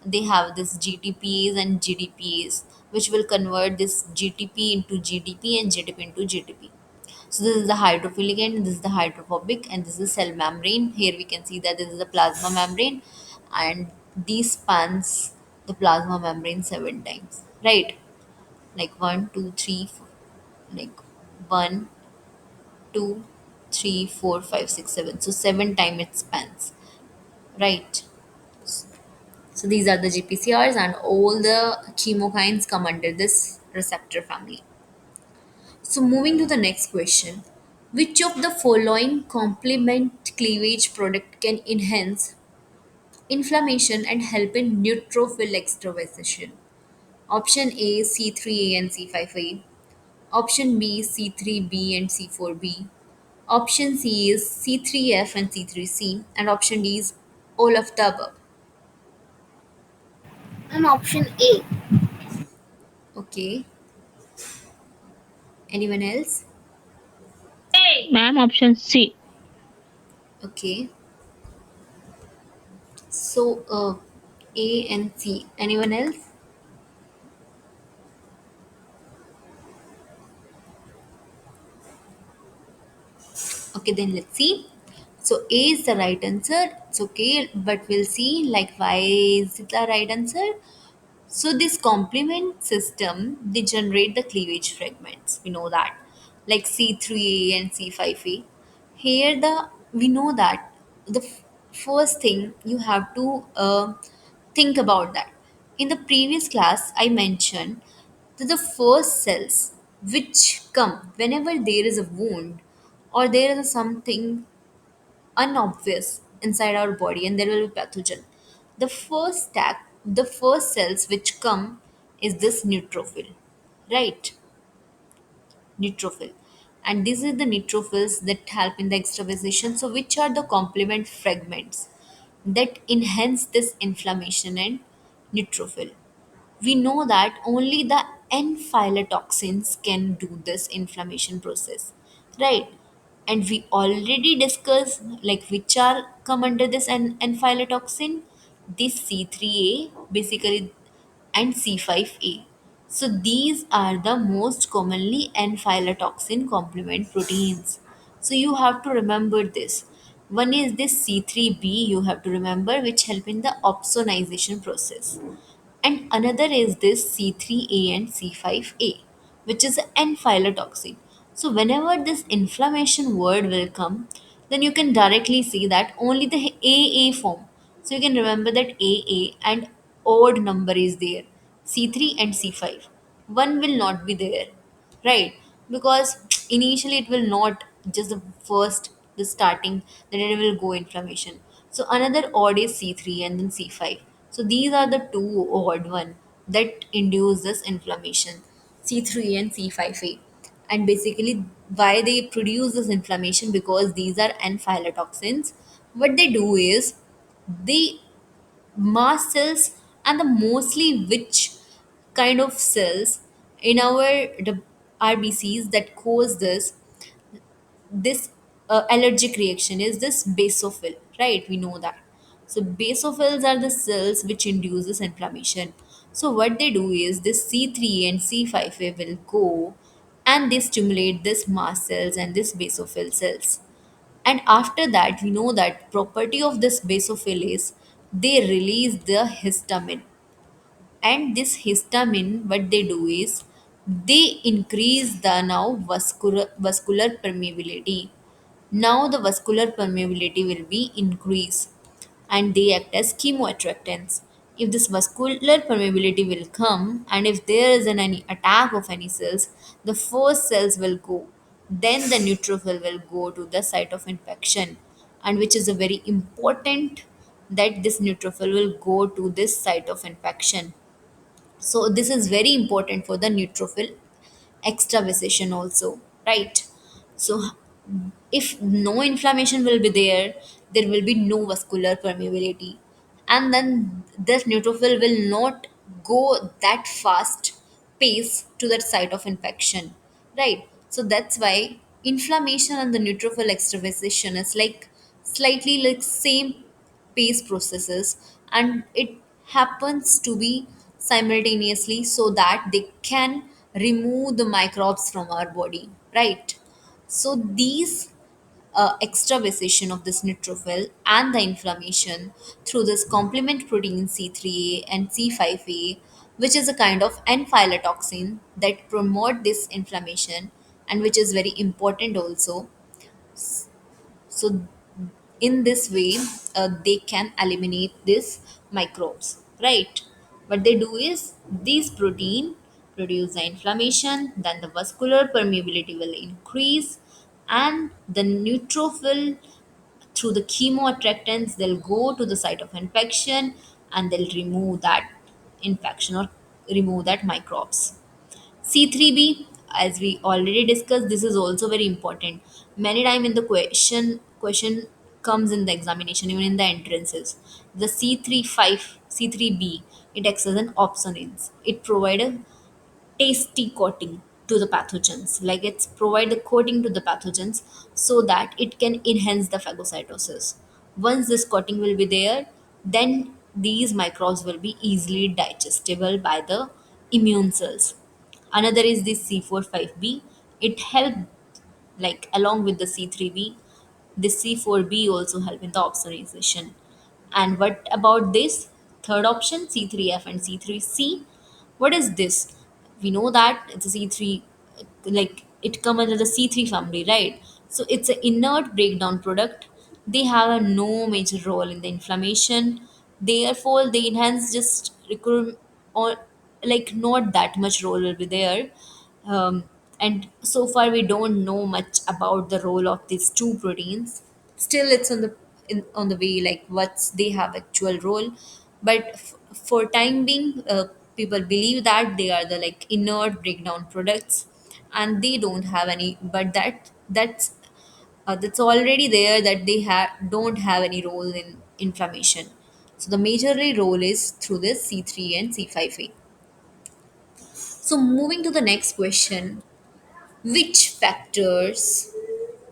they have this GTPs and GDPs, which will convert this GTP into GDP and GDP into GTP. So this is the hydrophilic end, this is the hydrophobic, and this is cell membrane. Here we can see that this is the plasma membrane, and these spans the plasma membrane 7 times, right? Like one, two, three, four, like one, two, three, four, five, six, seven. So 7 time it spans, right? So these are the GPCRs, and all the chemokines come under this receptor family. So, moving to the next question, which of the following complement cleavage product can enhance inflammation and help in neutrophil extravasation? Option A C3A and C5A. Option B C3B and C4B. Option C is C3F and C3C. And option D is all of the above. And option A. Okay. Anyone else? Ma'am, option C. Okay. So, A and C. Anyone else? Okay, then let's see. So A is the right answer. It's okay, but we'll see like why is it the right answer. So this complement system, they generate the cleavage fragments. We know that, like C3A and C5A. Here the we know that the first thing you have to think about that. In the previous class, I mentioned that the first cells which come whenever there is a wound or there is something unobvious inside our body and there will be pathogen, the first cells which come is this neutrophil, right? Neutrophil. And these are the neutrophils that help in the extravasation. So which are the complement fragments that enhance this inflammation and neutrophil? We know that only the N-phylotoxins can do this inflammation process, right? And we already discussed like which are come under this N-phylotoxin, this C3A basically and C5A. So these are the most commonly N-phylotoxin complement proteins. So you have to remember this. One is this C3B you have to remember, which help in the opsonization process, and another is this C3A and C5A, which is an N-phylotoxin. So whenever this inflammation word will come, then you can directly see that only the AA form. So you can remember that AA and odd number is there, C3 and C5. One will not be there, right? Because initially it will not just the starting, then it will go inflammation. So another odd is C3 and then C5. So these are the two odd one that induce this inflammation, C3 and C5A. And basically why they produce this inflammation, because these are N-phylotoxins. What they do is they mast cells, and the mostly which kind of cells in our the RBCs that cause this allergic reaction is this basophil, right? We know that. So basophils are the cells which induces inflammation. So what they do is this C3 and C5A will go and they stimulate this mast cells and this basophil cells. And after that, we know that property of this basophil is they release the histamine. And this histamine, what they do is they increase the now vascular permeability. Now the vascular permeability will be increased, and they act as chemoattractants. If this vascular permeability will come, and if there is any attack of any cells, the first cells will go. Then the neutrophil will go to the site of infection, and which is a very important that this neutrophil will go to this site of infection. So this is very important for the neutrophil extravasation also, right? So if no inflammation will be there, there will be no vascular permeability. and then this neutrophil will not go that fast pace to that site of infection, right? So that's why inflammation and the neutrophil extravasation is like slightly like same pace processes, and it happens to be simultaneously so that they can remove the microbes from our body, right? So these extravasation of this neutrophil and the inflammation through this complement protein C3A and C5A, which is a kind of N-phylotoxin that promote this inflammation and which is very important also. So in this way, they can eliminate these microbes, right? What they do is these protein produce the inflammation, then the vascular permeability will increase, and the neutrophil through the chemoattractants they'll go to the site of infection and they'll remove that infection or remove that microbes. C3b, as we already discussed, this is also very important. Many time in the question comes in the examination, even in the entrances. The C3b, it acts as an opsonins. It provides a tasty coating to the pathogens. Like it's provide the coating to the pathogens so that it can enhance the phagocytosis. Once this coating will be there, then these microbes will be easily digestible by the immune cells. Another is the C45b. It help like along with the C3b, the C4b also help in the opsonization. And what about this third option, C3F and C3C? What is this? We know that it's a C3, like it come under the C3 family, right? So it's an inert breakdown product. They have a no major role in the inflammation. Therefore, they enhance just recruit or like not that much role will be there. And so far we don't know much about the role of these two proteins. Still it's on the on the way like what's they have actual role, but for time being, people believe that they are the like inert breakdown products and they don't have any, but that's already there that they don't have any role in inflammation. So the majorly role is through this C3 and C5a. So moving to the next question, which factors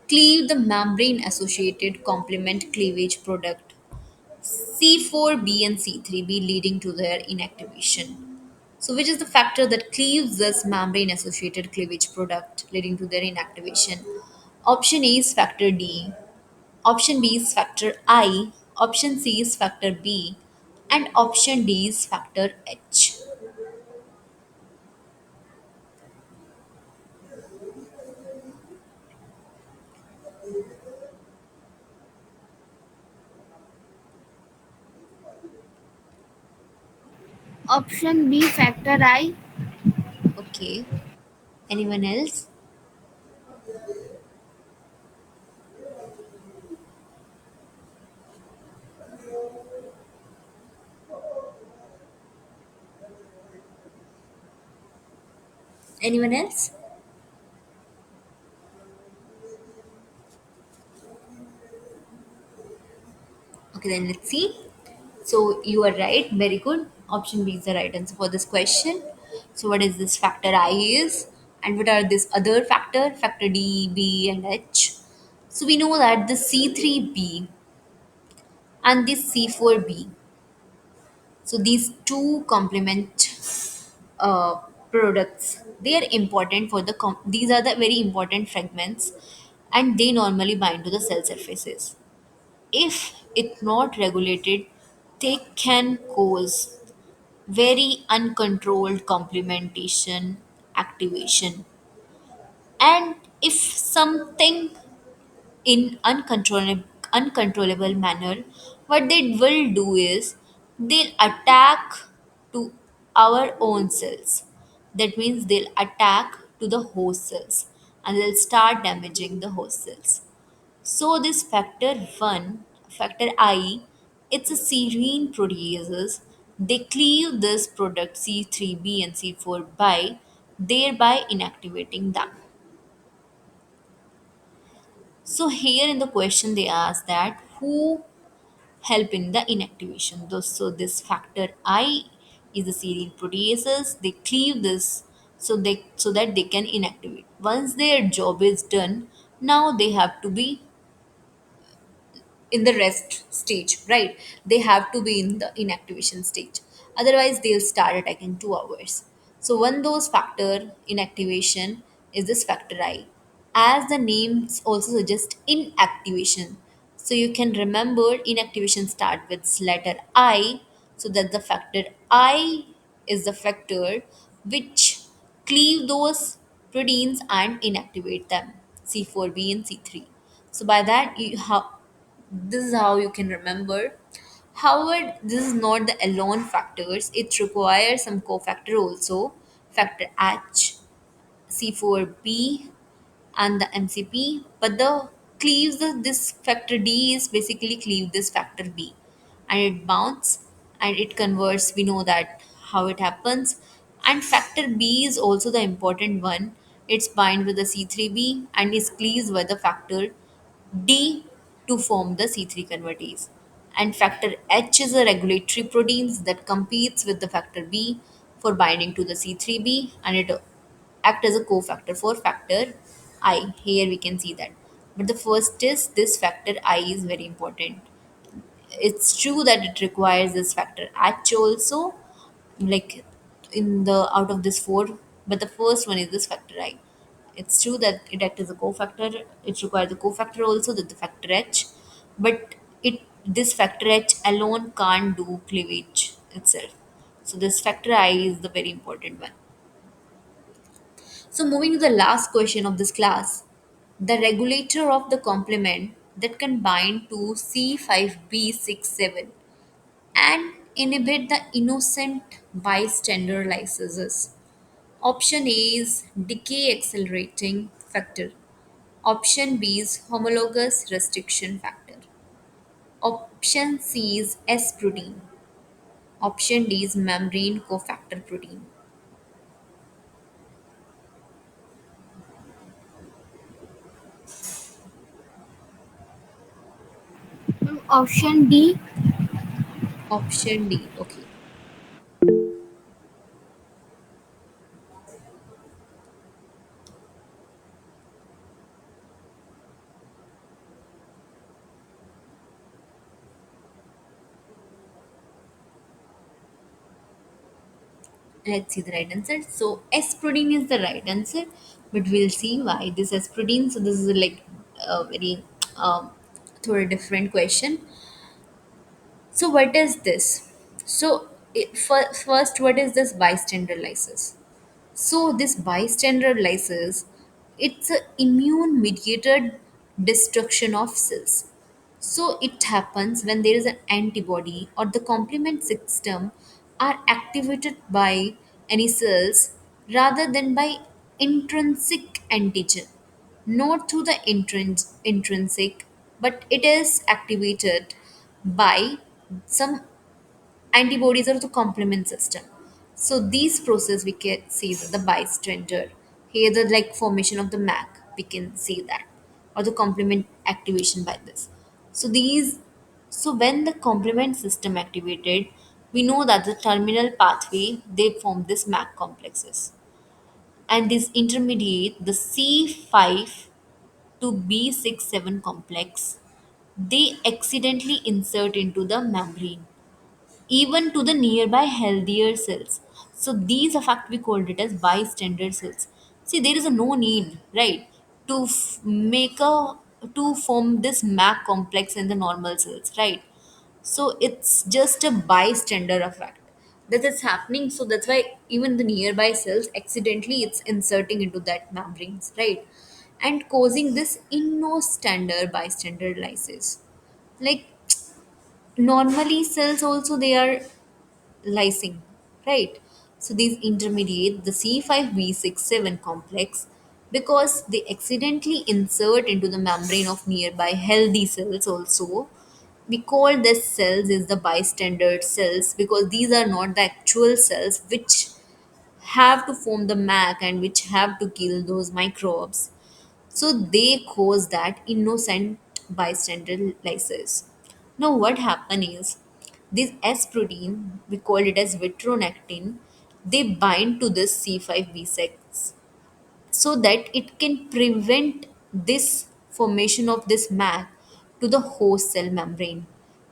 cleave the membrane associated complement cleavage product C4b and C3b, leading to their inactivation? So, which is the factor that cleaves this membrane associated cleavage product, leading to their inactivation? Option A is factor D, option B is factor I, option C is factor B, and option D is factor H. Option B, factor I. Okay. Anyone else? Anyone else? Okay, then let's see. So you are right. Very good. Option B is the right answer for this question. So what is this factor I is, and what are this other factor? Factor D, B, and H. So we know that the C3b and the C4b. So these two complement uh, products. They are important for the. These are the very important fragments, and they normally bind to the cell surfaces. If it not regulated, they can cause very uncontrolled complementation activation. And if something in uncontrollable manner, what they will do is they'll attack to our own cells. That means they'll attack to the host cells and they'll start damaging the host cells. So this factor 1, factor I, it's a serine proteases. They cleave this product C3b and C4 by thereby inactivating them. So here in the question they ask that who help in the inactivation. So this factor I is the serine proteases. They cleave this so that they can inactivate. Once their job is done, now they have to be in the rest stage, right? They have to be in the inactivation stage. Otherwise, they'll start attacking 2 hours. So one those factor inactivation is this factor I. As the names also suggest inactivation. So you can remember inactivation start with letter I, so that the factor I is the factor which cleave those proteins and inactivate them, C4b and C3. So by that this is how you can remember. However, this is not the alone factors. It requires some cofactor also, factor H, C4b, and the MCP. But the cleaves this factor D is basically cleave this factor B, and it bounds and it converts. We know that how it happens. And factor B is also the important one. It's bind with the C3b and is cleaved by the factor D to form the C3 convertase. And factor H is a regulatory protein that competes with the factor B for binding to the C3b, and it act as a cofactor for factor I. Here we can see that. But the first is this factor I is very important. It's true that it requires this factor H also, like in the out of this four, but the first one is this factor I. It's true that it acts as a cofactor. It requires a cofactor also, that the factor H, but it this factor H alone can't do cleavage itself. So this factor I is the very important one. So, moving to the last question of this class, the regulator of the complement that can bind to C5b67 and inhibit the innocent bystander lysis. Option A is decay accelerating factor. Option B is homologous restriction factor. Option C is S protein. Option D is membrane cofactor protein. Option D. Option D. Okay. Let's see the right answer. So S protein is the right answer, but we'll see why this S protein. So this is like a very um, sort of different question. So what is this? So first, what is this bystander lysis? So this bystander lysis, it's a immune mediated destruction of cells. So it happens when there is an antibody or the complement system are activated by any cells rather than by intrinsic antigen, not through the intrinsic, but it is activated by some antibodies are the complement system. So these process we can see that the bystander, here the like formation of the MAC, we can see that, or the complement activation by this. So these, so when the complement system activated, we know that the terminal pathway they form this MAC complexes, and this intermediate the C5 to B67 complex, they accidentally insert into the membrane even to the nearby healthier cells. So these effect we called it as bystander cells. See, there is a no need, right, to make a to form this MAC complex in the normal cells, right? So it's just a bystander effect that is happening. So that's why even the nearby cells accidentally it's inserting into that membranes, right? And causing this innostander bystander lysis. Like normally cells also they are lysing, right? So these intermediate the C5b67 complex, because they accidentally insert into the membrane of nearby healthy cells also. We call this cells is the bystander cells because these are not the actual cells which have to form the MAC and which have to kill those microbes. So they cause that innocent bystander lysis. Now, what happen is this S protein, we call it as vitronectin, they bind to this C5b6 so that it can prevent this formation of this MAC to the host cell membrane.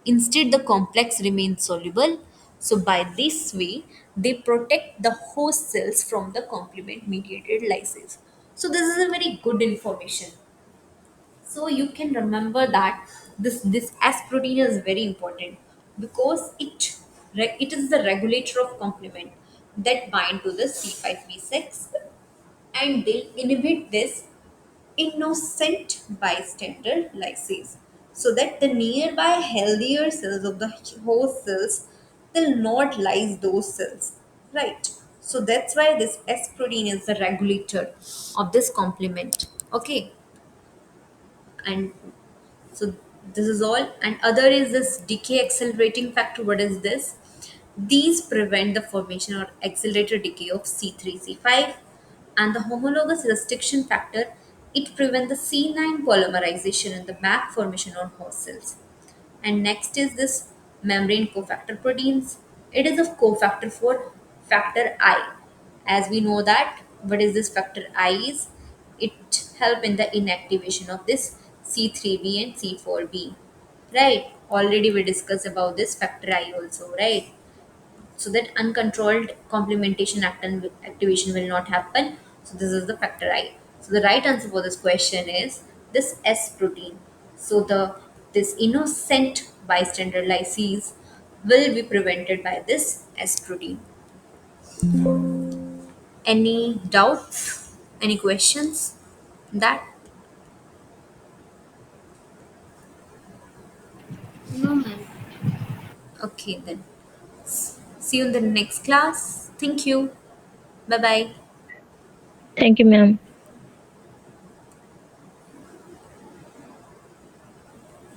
Instead, the complex remains soluble. So, by this way, they protect the host cells from the complement mediated lysis. So, this is a very good information. So you can remember that this S protein is very important because it is the regulator of complement that bind to the C5b6 and they inhibit this innocent bystander lysis so that the nearby healthier cells of the host cells will not lyse those cells, right? So that's why this S protein is the regulator of this complement. Okay, and so this is all. And other is this decay accelerating factor. What is this? These prevent the formation or accelerated decay of C3, C5, and the homologous restriction factor. It prevents the C9 polymerization and the MAC formation on host cells. And next is this membrane cofactor proteins. It is a cofactor for factor I. As we know that, what is this factor I is? It help in the inactivation of this C3b and C4b. Right? Already we discussed about this factor I also, right? So that uncontrolled complementation activation will not happen. So this is the factor I. So the right answer for this question is this S protein. So the this innocent bystander lyses will be prevented by this S protein. Any doubt? Any questions? That No, ma'am. okay then. See you in the next class. Thank you. Bye bye. Thank you, ma'am.